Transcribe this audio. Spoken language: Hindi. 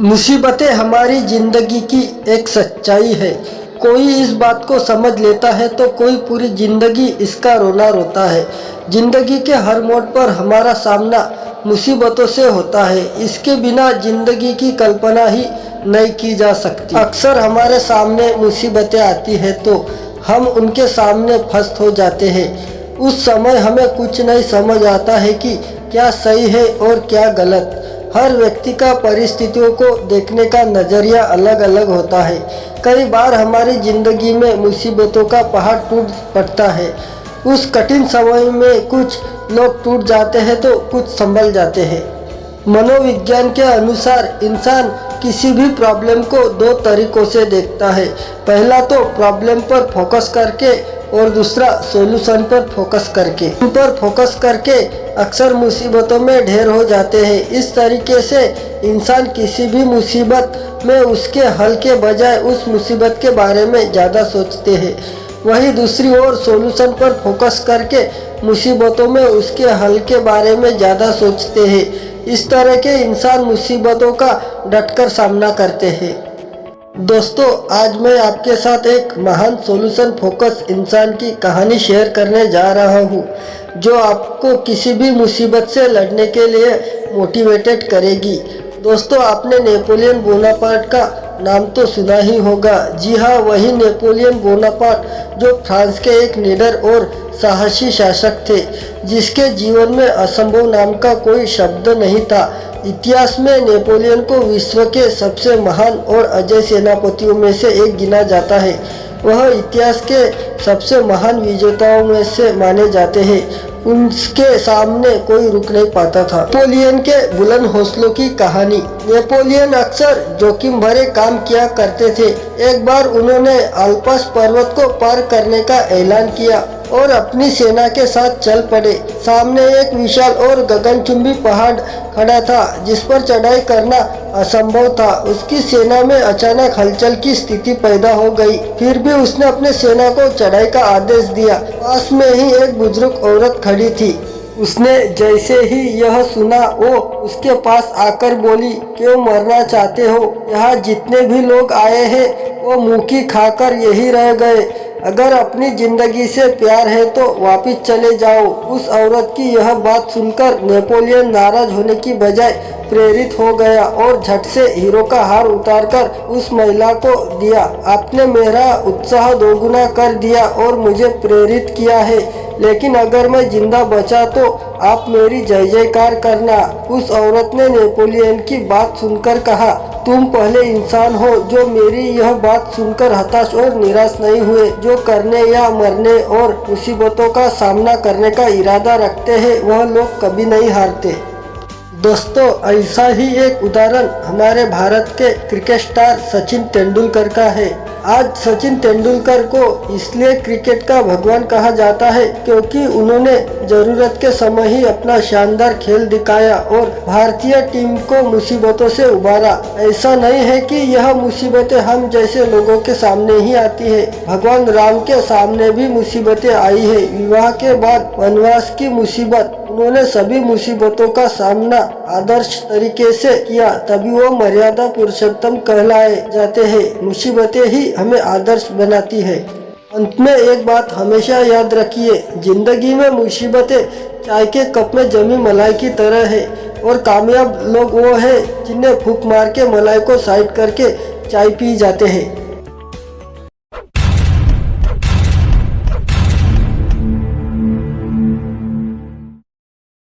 मुसीबतें हमारी ज़िंदगी की एक सच्चाई है। कोई इस बात को समझ लेता है तो कोई पूरी ज़िंदगी इसका रोना रोता है। ज़िंदगी के हर मोड़ पर हमारा सामना मुसीबतों से होता है। इसके बिना ज़िंदगी की कल्पना ही नहीं की जा सकती। अक्सर हमारे सामने मुसीबतें आती हैं तो हम उनके सामने फंस हो जाते हैं। उस समय हमें कुछ नहीं समझ आता है कि क्या सही है और क्या गलत। हर व्यक्ति का परिस्थितियों को देखने का नज़रिया अलग अलग होता है। कई बार हमारी ज़िंदगी में मुसीबतों का पहाड़ टूट पड़ता है। उस कठिन समय में कुछ लोग टूट जाते हैं तो कुछ संभल जाते हैं। मनोविज्ञान के अनुसार इंसान किसी भी प्रॉब्लम को दो तरीकों से देखता है। पहला तो प्रॉब्लम पर फोकस करके और दूसरा सॉल्यूशन पर फोकस करके। इन पर फोकस करके अक्सर मुसीबतों में ढेर हो जाते हैं। इस तरीके से इंसान किसी भी मुसीबत में उसके हल के बजाय उस मुसीबत के बारे में ज़्यादा सोचते हैं। वहीं दूसरी ओर सॉल्यूशन पर फोकस करके मुसीबतों में उसके हल के बारे में ज़्यादा सोचते हैं। इस तरह के इंसान मुसीबतों का डटकर सामना करते हैं। दोस्तों, आज मैं आपके साथ एक महान सॉल्यूशन फोकस इंसान की कहानी शेयर करने जा रहा हूँ, जो आपको किसी भी मुसीबत से लड़ने के लिए मोटिवेटेड करेगी। दोस्तों, आपने नेपोलियन बोनापार्ट का नाम तो सुना ही होगा। जी हाँ, वही नेपोलियन बोनापार्ट जो फ्रांस के एक निडर और साहसी शासक थे, जिसके जीवन में असंभव नाम का कोई शब्द नहीं था। इतिहास में नेपोलियन को विश्व के सबसे महान और अजय सेनापतियों में से एक गिना जाता है। वह इतिहास के सबसे महान विजेताओं में से माने जाते हैं। उनके सामने कोई रुक नहीं पाता था। नेपोलियन के बुलंद हौसलों की कहानी। नेपोलियन अक्सर जोखिम भरे काम किया करते थे। एक बार उन्होंने अल्प्स पर्वत को पार करने का ऐलान किया और अपनी सेना के साथ चल पड़े। सामने एक विशाल और गगनचुंबी पहाड़ खड़ा था, जिस पर चढ़ाई करना असंभव था। उसकी सेना में अचानक हलचल की स्थिति पैदा हो गई। फिर भी उसने अपने सेना को चढ़ाई का आदेश दिया। पास में ही एक बुजुर्ग औरत खड़ी थी। उसने जैसे ही यह सुना, वो उसके पास आकर बोली, क्यों मरना चाहते हो? यहाँ जितने भी लोग आए हैं वो मुँह खाकर यही रह गए। अगर अपनी जिंदगी से प्यार है तो वापस चले जाओ। उस औरत की यह बात सुनकर नेपोलियन नाराज होने की बजाय प्रेरित हो गया और झट से हीरो का हार उतारकर उस महिला को दिया। आपने मेरा उत्साह दोगुना कर दिया और मुझे प्रेरित किया है, लेकिन अगर मैं जिंदा बचा तो आप मेरी जय जयकार करना। उस औरत ने नेपोलियन की बात सुनकर कहा, तुम पहले इंसान हो जो मेरी यह बात सुनकर हताश और निराश नहीं हुए, जो करने या मरने और मुसीबतों का सामना करने का इरादा रखते हैं वह लोग कभी नहीं हारते। दोस्तों, ऐसा ही एक उदाहरण हमारे भारत के क्रिकेट स्टार सचिन तेंदुलकर का है। आज सचिन तेंदुलकर को इसलिए क्रिकेट का भगवान कहा जाता है क्योंकि उन्होंने जरूरत के समय ही अपना शानदार खेल दिखाया और भारतीय टीम को मुसीबतों से उबारा। ऐसा नहीं है कि यह मुसीबतें हम जैसे लोगों के सामने ही आती है। भगवान राम के सामने भी मुसीबतें आई है। विवाह के बाद वनवास की मुसीबत, उन्होंने सभी मुसीबतों का सामना आदर्श तरीके से किया, तभी वो मर्यादा पुरुषोत्तम कहलाए जाते हैं। मुसीबतें ही हमें आदर्श बनाती है। अंत में एक बात हमेशा याद रखिए, जिंदगी में मुसीबतें चाय के कप में जमी मलाई की तरह है और कामयाब लोग वो हैं जिन्हें फूंक मार के मलाई को साइड करके चाय पी जाते हैं।